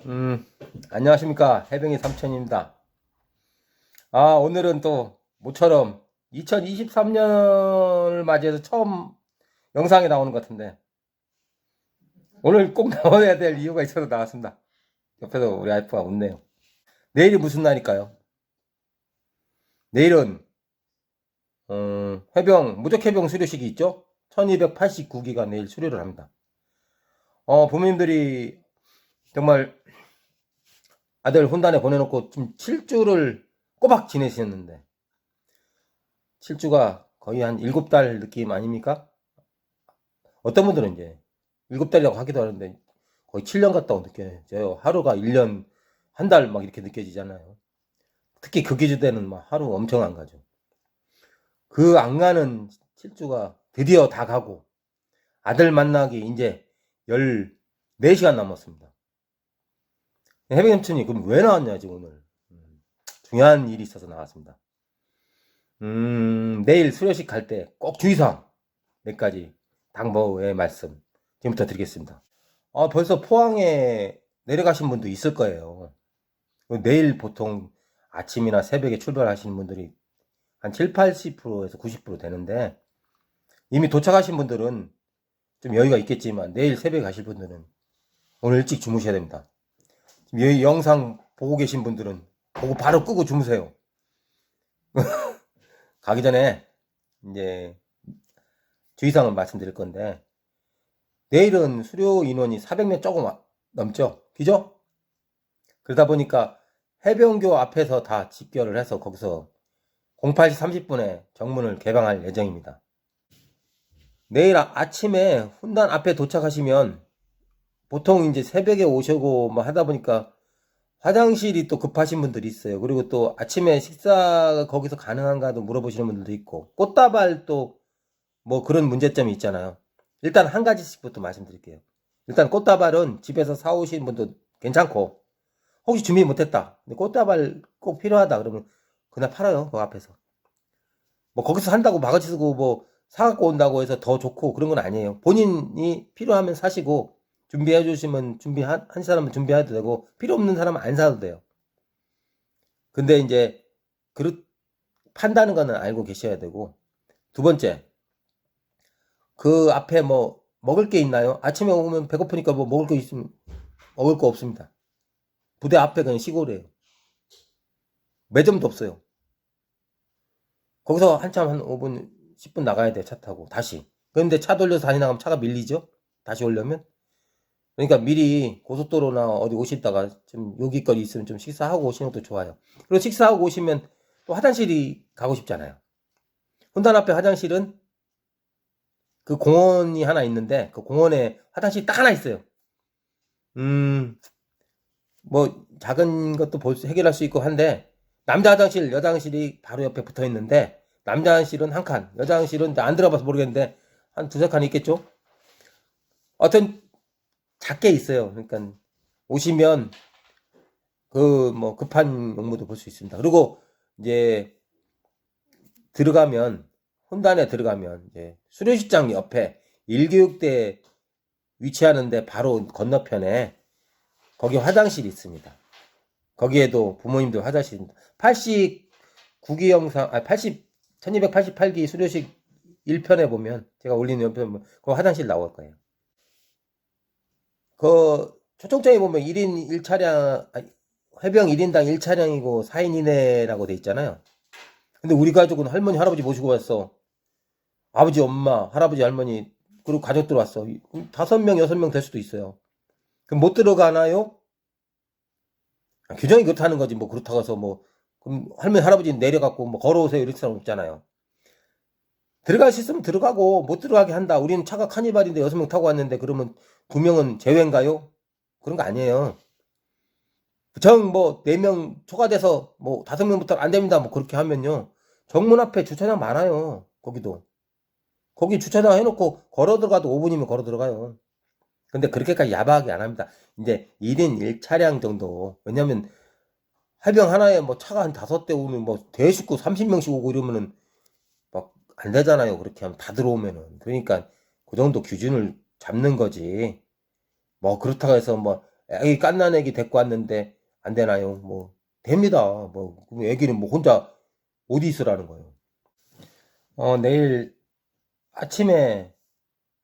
음, 안녕하십니까. 해병이 삼천입니다. 오늘은 또 모처럼 2023년을 맞이해서 처음 영상이 나오는 것 같은데, 오늘 꼭 나와야 될 이유가 있어서 나왔습니다. 옆에서 우리 와이프가 웃네요. 내일이 무슨 날일까요? 내일은, 무적해병 수료식이 있죠? 1289기가 내일 수료를 합니다. 부모님들이 정말 아들 훈단에 보내놓고 좀 7주를 꼬박 지내셨는데, 7주가 거의 한 7달 느낌 아닙니까? 어떤 분들은 이제 7달이라고 하기도 하는데 거의 7년 같다고 느껴져요. 하루가 1년, 한 달 막 이렇게 느껴지잖아요. 특히 그 기주대는 막 하루 엄청 안 가죠. 그 안 가는 7주가 드디어 다 가고 아들 만나기 이제 14시간 남았습니다. 해병연춘이 그럼 왜 나왔냐 지금 오늘. 중요한 일이 있어서 나왔습니다. 내일 수료식 갈 때 꼭 주의사항 몇 가지 당부의 말씀 지금부터 드리겠습니다. 벌써 포항에 내려가신 분도 있을 거예요. 내일 보통 아침이나 새벽에 출발하시는 분들이 한 7, 80%에서 90% 되는데, 이미 도착하신 분들은 좀 여유가 있겠지만 내일 새벽에 가실 분들은 오늘 일찍 주무셔야 됩니다. 지금 이 영상 보고 계신 분들은 보고 바로 끄고 주무세요. 가기 전에 이제 주의사항을 말씀드릴 건데, 내일은 수료 인원이 400명 조금 넘죠. 그죠? 그러다 보니까 해병교 앞에서 다 집결을 해서 거기서 08시 30분에 정문을 개방할 예정입니다. 내일 아침에 훈단 앞에 도착하시면 보통 이제 새벽에 오시고 뭐 하다 보니까 화장실이 또 급하신 분들이 있어요. 그리고 또 아침에 식사가 거기서 가능한가도 물어보시는 분들도 있고, 꽃다발 또 뭐 그런 문제점이 있잖아요. 일단 한 가지씩부터 말씀드릴게요. 일단 꽃다발은 집에서 사오신 분도 괜찮고, 혹시 준비 못했다, 근데 꽃다발 꼭 필요하다 그러면 그날 팔아요, 그 앞에서. 뭐 거기서 산다고 바가지 쓰고 뭐 사갖고 온다고 해서 더 좋고 그런 건 아니에요. 본인이 필요하면 사시고, 준비해 주시면 한 사람은 준비해도 되고, 필요 없는 사람은 안 사도 돼요. 근데 이제 그릇 판다는 거는 알고 계셔야 되고, 두 번째, 그 앞에 뭐 먹을 게 있나요? 아침에 오면 배고프니까 뭐 먹을 거 있으면 먹을 거 없습니다. 부대 앞에 그냥 시골이에요. 매점도 없어요. 거기서 한참 한 5분, 10분 나가야 돼, 차 타고 다시. 그런데 차 돌려서 다시 나가면 차가 밀리죠? 다시 오려면? 그러니까 미리 고속도로나 어디 오시다가 좀 요깃거리 있으면 좀 식사하고 오시는 것도 좋아요. 그리고 식사하고 오시면 또 화장실이 가고 싶잖아요. 훈단 앞에 화장실은 그 공원이 하나 있는데, 그 공원에 화장실이 딱 하나 있어요. 뭐 작은 것도 해결할 수 있고 한데, 남자 화장실, 여자 화장실이 바로 옆에 붙어 있는데, 남자 화장실은 한 칸, 여자 화장실은 안 들어봐서 모르겠는데 한 두세 칸 있겠죠? 어떤 작게 있어요. 그러니까 오시면 그 뭐 급한 용무도 볼 수 있습니다. 그리고 이제 들어가면, 혼단에 들어가면 이제 수료식장 옆에 1교육대 위치하는데 바로 건너편에 거기 화장실이 있습니다. 거기에도 부모님들 화장실입니다. 89기 영상, 1288기 수료식 1편에 보면, 제가 올리는 옆편 보면 그 화장실 나올 거예요. 그 초청장에 보면 1인 1차량, 해병 1인당 1차량이고 4인 이내라고 돼 있잖아요. 근데 우리 가족은 할머니, 할아버지 모시고 왔어. 아버지, 엄마, 할아버지, 할머니, 그리고 가족들 왔어. 5명, 6명 될 수도 있어요. 그럼 못 들어가나요? 규정이 그렇다는 거지. 뭐 그렇다고 해서 뭐, 그럼 할머니, 할아버지 내려갖고 뭐 걸어오세요 이럴 사람 없잖아요. 들어갈 수 있으면 들어가고 못 들어가게 한다. 우리는 차가 카니발인데 6명 타고 왔는데 그러면 2명은 제외인가요? 그런 거 아니에요. 뭐 4명 초과돼서 뭐 5명부터 안 됩니다. 뭐 그렇게 하면요, 정문 앞에 주차장 많아요. 거기도. 거기 주차장 해놓고 걸어 들어가도 5분이면 걸어 들어가요. 근데 그렇게까지 야박하게 안 합니다. 이제 1인 1차량 정도. 왜냐면 해병 하나에 뭐 차가 한 5대 오면 뭐 대식구 30명씩 오고 이러면은 막 안 되잖아요. 그렇게 하면 다 들어오면은. 그러니까 그 정도 기준을 잡는 거지. 뭐 그렇다고 해서 뭐 애기 갓난 애기 데리고 왔는데 안 되나요? 뭐 됩니다. 뭐 그럼 애기는 뭐 혼자 어디 있으라는 거예요. 내일 아침에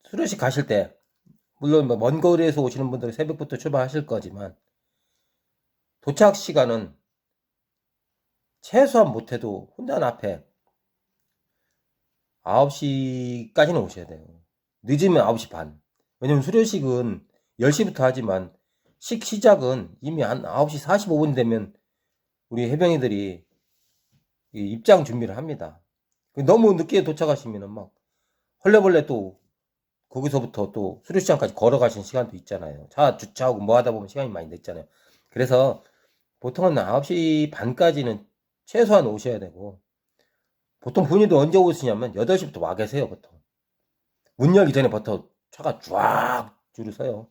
수료식 가실 때 물론 뭐 먼 거리에서 오시는 분들은 새벽부터 출발하실 거지만 도착 시간은 최소한 못해도 혼자 앞에 9시까지는 오셔야 돼요. 늦으면 9시 반. 왜냐면 수료식은 10시부터 하지만 시작은 이미 한 9시 45분 되면 우리 해병이들이 입장 준비를 합니다. 너무 늦게 도착하시면은 막 헐레벌레 또 거기서부터 또 수료시장까지 걸어가시는 시간도 있잖아요. 차 주차하고 뭐 하다 보면 시간이 많이 늦잖아요. 그래서 보통은 9시 반까지는 최소한 오셔야 되고 보통 본인도 언제 오시냐면 8시부터 와 계세요. 보통 문 열기 전에부터 차가 쫙 줄을 서요.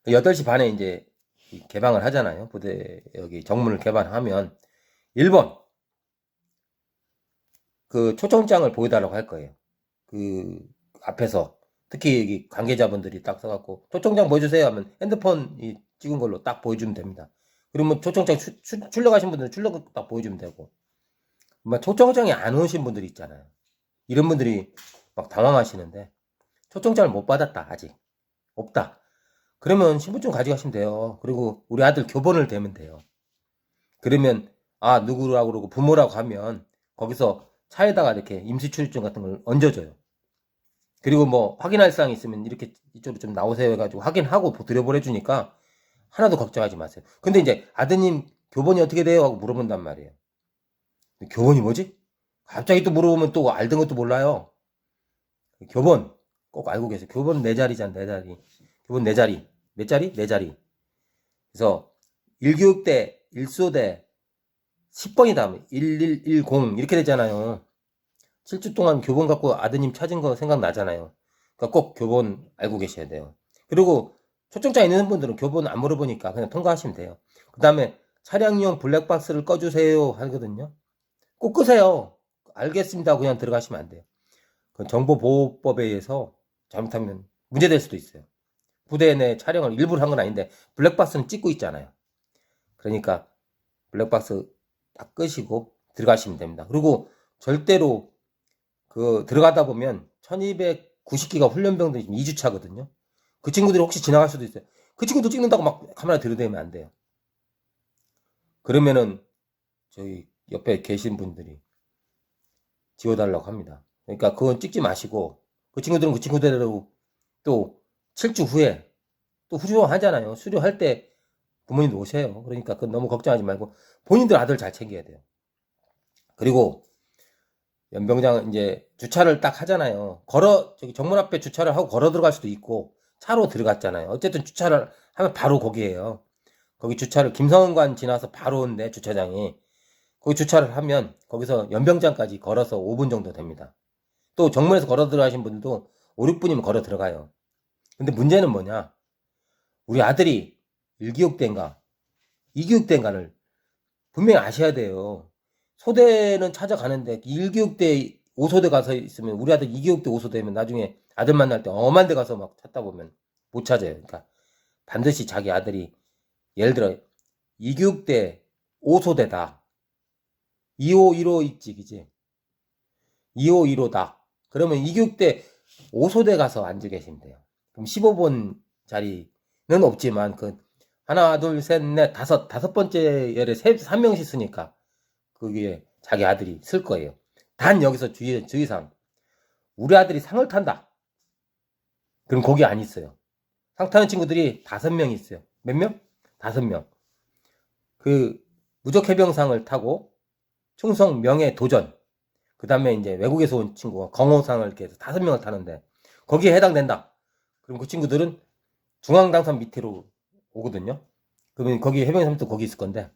8시 반에 이제 개방을 하잖아요. 부대 여기 정문을 개방하면 1번 그 초청장을 보여달라고 할 거예요. 그 앞에서 특히 여기 관계자분들이 딱 써갖고 초청장 보여주세요 하면 핸드폰 찍은 걸로 딱 보여주면 됩니다. 그러면 초청장 출력하신 분들은 출력 딱 보여주면 되고 뭐 초청장이 안 오신 분들이 있잖아요. 이런 분들이 막 당황하시는데 초청장을 못 받았다 아직 없다. 그러면 신분증 가져가시면 돼요. 그리고 우리 아들 교본을 대면 돼요. 그러면 아 누구라고 그러고 부모라고 하면 거기서 차에다가 이렇게 임시출입증 같은 걸 얹어줘요. 그리고 뭐 확인할 사항이 있으면 이렇게 이쪽으로 좀 나오세요 해가지고 확인하고 들여보내주니까 하나도 걱정하지 마세요. 근데 이제 아드님 교본이 어떻게 돼요? 하고 물어본단 말이에요. 교본이 뭐지? 갑자기 또 물어보면 또 알던 것도 몰라요. 교본 꼭 알고 계세요. 교본 4자리잖아 4자리. 교본 4자리. 몇 자리? 4자리. 그래서 1교육대 1소대 10번이 다음에 1110 이렇게 되잖아요. 7주 동안 교본 갖고 아드님 찾은 거 생각나잖아요. 그러니까 꼭 교본 알고 계셔야 돼요. 그리고 초청장 있는 분들은 교본 안 물어보니까 그냥 통과하시면 돼요. 그 다음에 차량용 블랙박스를 꺼주세요 하거든요. 꼭 끄세요. 알겠습니다. 그냥 들어가시면 안 돼요. 그 정보보호법에 의해서 잘못하면 문제될 수도 있어요. 부대 내 촬영을 일부러 한 건 아닌데 블랙박스는 찍고 있잖아요. 그러니까 블랙박스 딱 끄시고 들어가시면 됩니다. 그리고 절대로 그 들어가다 보면 1290기가 훈련병들이 지금 2주차거든요. 그 친구들이 혹시 지나갈 수도 있어요. 그 친구도 찍는다고 막 카메라 들이대면 안 돼요. 그러면은 저희 옆에 계신 분들이 지워달라고 합니다. 그러니까 그건 찍지 마시고 그 친구들은 그 친구대로 또 7주 후에 또 후주하잖아요. 수료할 때 부모님도 오세요. 그러니까 그건 너무 걱정하지 말고 본인들 아들 잘 챙겨야 돼요. 그리고 연병장은 이제 주차를 딱 하잖아요. 저기 정문 앞에 주차를 하고 걸어 들어갈 수도 있고 차로 들어갔잖아요. 어쨌든 주차를 하면 바로 거기에요. 거기 주차를 김성은관 지나서 바로 온데 주차장이 거기 주차를 하면 거기서 연병장까지 걸어서 5분 정도 됩니다. 또 정문에서 걸어 들어가신 분들도 5, 6분이면 걸어 들어가요. 근데 문제는 뭐냐? 우리 아들이 1교육대인가 2교육대인가를 분명히 아셔야 돼요. 소대는 찾아가는데 1교육대 5소대 가서 있으면 우리 아들 2교육대 5소대면 나중에 아들 만날 때 엄한 데 가서 막 찾다 보면 못 찾아요. 그러니까 반드시 자기 아들이 예를 들어 2교육대 5소대다. 2515 있지, 그지? 2515다. 그러면 2교육대 5소대 가서 앉아 계시면 돼요. 그럼 15번 자리는 없지만 그 하나, 둘, 셋, 넷, 다섯 번째 열에 3명씩 쓰니까 그게 자기 아들이 쓸 거예요. 단 여기서 주의사항. 우리 아들이 상을 탄다. 그럼 거기 안 있어요. 상 타는 친구들이 5명 있어요. 몇 명? 5명. 그 무적해병상을 타고 충성, 명예, 도전. 그 다음에 이제 외국에서 온 친구가 경호상을 이렇게 해서 5명을 타는데 거기에 해당된다. 그럼 그 친구들은 중앙당선 밑으로 오거든요. 그러면 거기 해병사도 거기 있을 건데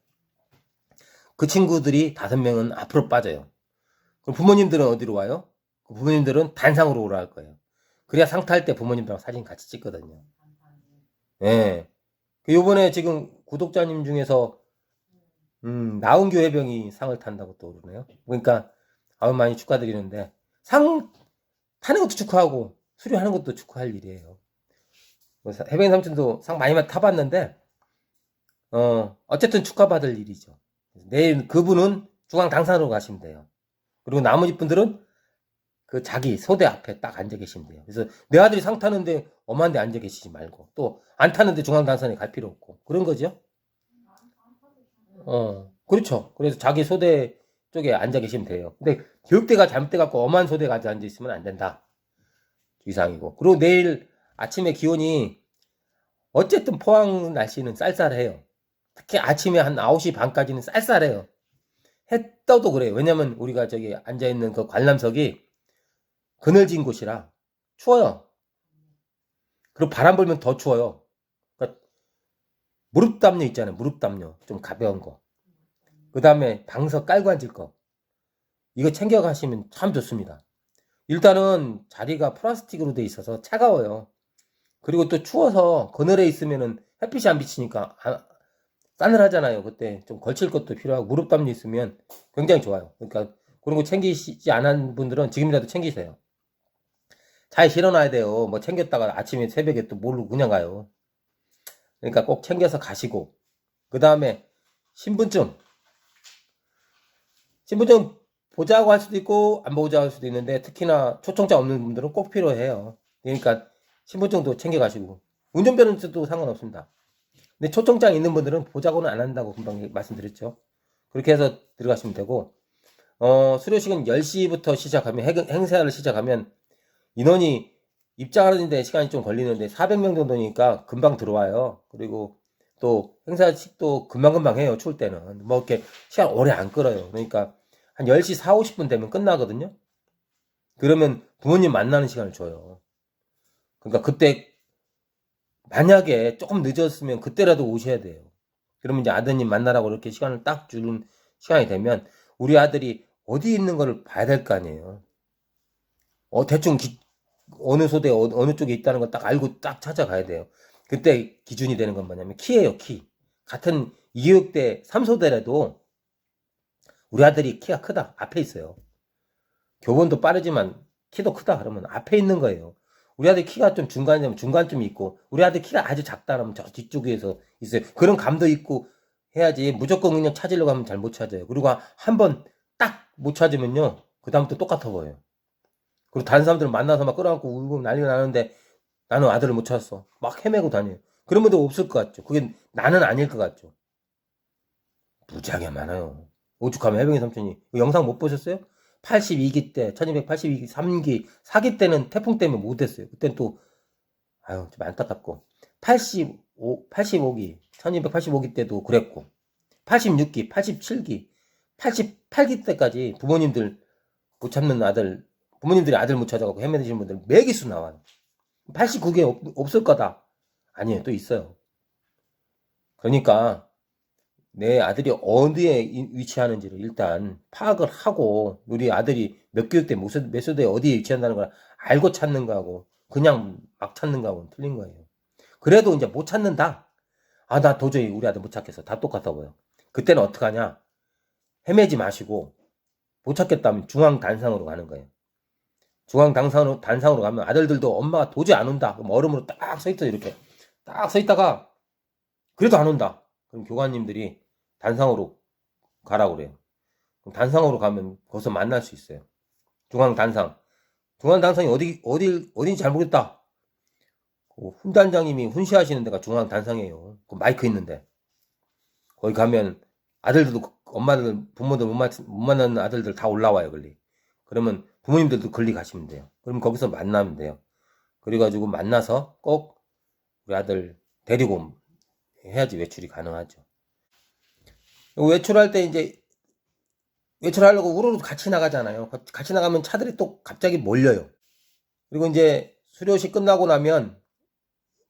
그 친구들이 5명은 앞으로 빠져요. 그럼 부모님들은 어디로 와요? 부모님들은 단상으로 오라 할 거예요. 그래야 상 탈 때 부모님들하고 사진 같이 찍거든요. 예. 요번에 지금 구독자님 중에서 나은교 해병이 상을 탄다고 또 그러네요. 그러니까 아우 많이 축하드리는데 상 타는 것도 축하하고 수료하는 것도 축하할 일이에요. 해병 삼촌도 상 많이 타봤는데, 어쨌든 축하받을 일이죠. 내일 그분은 중앙 당사로 가시면 돼요. 그리고 나머지 분들은 그 자기 소대 앞에 딱 앉아 계시면 돼요. 그래서 내 아들이 상 타는데 엄한데 앉아 계시지 말고, 또 안 타는데 중앙 당선에 갈 필요 없고, 그런 거죠. 그렇죠. 그래서 자기 소대 쪽에 앉아 계시면 돼요. 근데 교육대가 잘못돼갖고 엄한 소대가 앉아 있으면 안 된다. 이상이고. 그리고 내일 아침에 기온이 어쨌든 포항 날씨는 쌀쌀해요. 특히 아침에 한 9시 반까지는 쌀쌀해요. 해 떠도 그래요. 왜냐면 우리가 저기 앉아있는 그 관람석이 그늘진 곳이라 추워요. 그리고 바람 불면 더 추워요. 그러니까 무릎 담요 있잖아요. 무릎 담요. 좀 가벼운 거. 그 다음에 방석 깔고 앉을 거. 이거 챙겨 가시면 참 좋습니다. 일단은 자리가 플라스틱으로 돼 있어서 차가워요. 그리고 또 추워서 그늘에 있으면은 햇빛이 안 비치니까 싸늘하잖아요. 그때 좀 걸칠 것도 필요하고 무릎 담요 있으면 굉장히 좋아요. 그러니까 그런 거 챙기시지 않은 분들은 지금이라도 챙기세요. 잘 실어놔야 돼요. 뭐 챙겼다가 아침에 새벽에 또 모르고 그냥 가요. 그러니까 꼭 챙겨서 가시고, 그 다음에 신분증. 신분증 보자고 할 수도 있고 안 보자고 할 수도 있는데, 특히나 초청자 없는 분들은 꼭 필요해요. 그러니까 신분증도 챙겨가시고, 운전면허도 상관없습니다. 근데 초청장 있는 분들은 보자고는 안 한다고 금방 말씀드렸죠. 그렇게 해서 들어가시면 되고, 수료식은 10시부터 시작하면, 행사를 시작하면 인원이 입장하는데 시간이 좀 걸리는데 400명 정도니까 금방 들어와요. 그리고 또 행사식도 금방금방 해요. 추울 때는. 뭐 이렇게 시간 오래 안 끌어요. 그러니까 한 10시 4, 50분 되면 끝나거든요. 그러면 부모님 만나는 시간을 줘요. 그러니까 그때 만약에 조금 늦었으면 그때라도 오셔야 돼요. 그러면 이제 아드님 만나라고 이렇게 시간을 딱 주는 시간이 되면 우리 아들이 어디 있는 거를 봐야 될 거 아니에요. 대충 어느 소대 어느 쪽에 있다는 걸 딱 알고 딱 찾아가야 돼요. 그때 기준이 되는 건 뭐냐면 키예요, 키. 같은 2교육대 3소대라도 우리 아들이 키가 크다. 앞에 있어요. 교본도 빠르지만 키도 크다. 그러면 앞에 있는 거예요. 우리 아들 키가 좀 중간이면 중간쯤 있고, 우리 아들 키가 아주 작다 그러면 저 뒤쪽에서 있어요. 그런 감도 있고 해야지. 무조건 그냥 찾으려고 하면 잘 못 찾아요. 그리고 한 번 딱 못 찾으면요, 그 다음부터 똑같아 보여요. 그리고 다른 사람들 만나서 막 끌어안고 울고 난리가 나는데 나는 아들을 못 찾았어. 막 헤매고 다녀요. 그런 분들 없을 것 같죠. 그게 나는 아닐 것 같죠. 무지하게 많아요. 오죽하면 해병의 삼촌이. 영상 못 보셨어요? 82기 때, 1282기, 3기, 4기 때는 태풍 때문에 못했어요. 그때는 또, 아유, 좀 안타깝고. 85기, 1285기 때도 그랬고, 86기, 87기, 88기 때까지 부모님들 못 찾는 아들, 부모님들이 아들 못 찾아가고 헤매드시는 분들 매기수 나와요. 89개 없을 거다. 아니에요. 또 있어요. 그러니까 내 아들이 어디에 위치하는지를 일단 파악을 하고, 우리 아들이 몇 교육대 몇 소대에 어디에 위치한다는 걸 알고 찾는 거하고 그냥 막 찾는 거하고는 틀린 거예요. 그래도 이제 못 찾는다. 나 도저히 우리 아들 못 찾겠어. 다 똑같아 보여. 그때는 어떡하냐? 헤매지 마시고 못 찾겠다면 중앙 단상으로 가는 거예요. 중앙 단상으로 가면 아들들도 엄마가 도저히 안 온다. 그럼 얼음으로 딱 서 있어. 이렇게 딱 서 있다가 그래도 안 온다. 그럼 교관님들이 단상으로 가라고 그래요. 그럼 단상으로 가면 거기서 만날 수 있어요. 중앙 단상. 중앙 단상이 어딘지 잘 모르겠다. 훈단장님이 훈시하시는 데가 중앙 단상이에요. 그 마이크 있는데. 거기 가면 아들들도, 엄마들, 부모들 못 만나는 아들들 다 올라와요, 걸리. 그러면 부모님들도 걸리 가시면 돼요. 그럼 거기서 만나면 돼요. 그래가지고 만나서 꼭 우리 아들 데리고 해야지 외출이 가능하죠. 외출할 때 이제 외출하려고 우르르 같이 나가잖아요. 같이 나가면 차들이 또 갑자기 몰려요. 그리고 이제 수료식 끝나고 나면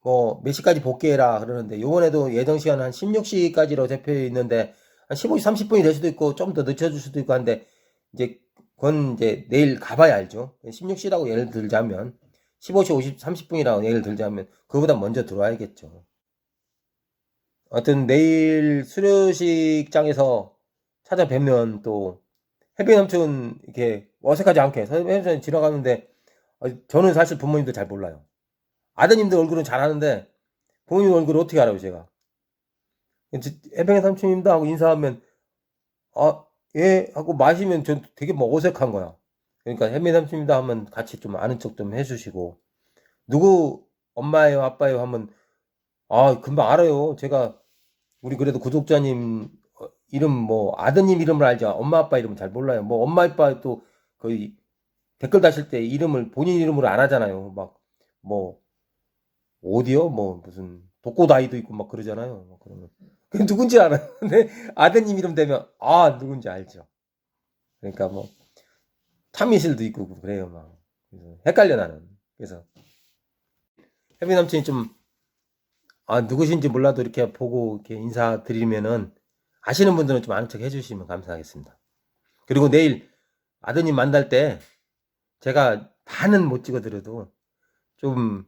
뭐 몇 시까지 복귀해라 그러는데, 요번에도 예정 시간 한 16시까지로 잡혀 있는데 한 15시 30분이 될 수도 있고 좀 더 늦춰줄 수도 있고 한데, 이제 그건 이제 내일 가봐야 알죠. 16시라고 예를 들자면 15시 30분이라고 예를 들자면 그거보다 먼저 들어와야겠죠. 하여튼 내일 수료식장에서 찾아뵈면 또 해병 삼촌 이렇게 어색하지 않게 해병 삼촌 지나가는데, 저는 사실 부모님도 잘 몰라요. 아드님들 얼굴은 잘 아는데 부모님 얼굴을 어떻게 알아요, 제가? 해병의 삼촌입니다 하고 인사하면 아, 예 하고 마시면 전 되게 뭐 어색한 거야. 그러니까 해병의 삼촌입니다 하면 같이 좀 아는 척 좀 해주시고 누구 엄마예요, 아빠예요 하면 아, 금방 알아요. 제가 우리 그래도 구독자님 이름 뭐 아드님 이름을 알죠. 엄마 아빠 이름은 잘 몰라요. 뭐 엄마 아빠 또 거의 댓글 다실 때 이름을 본인 이름으로 안 하잖아요. 막 뭐 어디요? 뭐 무슨 독고다이도 있고 막 그러잖아요. 뭐 그러면 그 누군지 알아요. 근데 아드님 이름 되면 아 누군지 알죠. 그러니까 뭐 참이슬도 있고 그래요. 막 그래서 헷갈려 나는. 그래서 해비 남친이 좀 아, 누구신지 몰라도 이렇게 보고 이렇게 인사드리면은 아시는 분들은 좀 아는 척 해주시면 감사하겠습니다. 그리고 내일 아드님 만날 때 제가 다는 못 찍어드려도 좀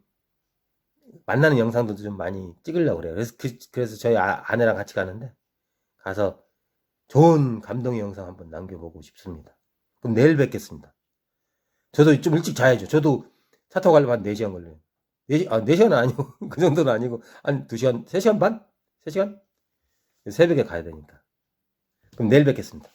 만나는 영상도 좀 많이 찍으려고 그래요. 그래서 저희 아내랑 같이 가는데 가서 좋은 감동의 영상 한번 남겨보고 싶습니다. 그럼 내일 뵙겠습니다. 저도 좀 일찍 자야죠. 저도 차 타고 가려면 한 4시간 걸려요. 4시간은 아니고 그 정도는 아니고 한 2시간, 3시간 반? 3시간? 새벽에 가야 되니까. 그럼 내일 뵙겠습니다.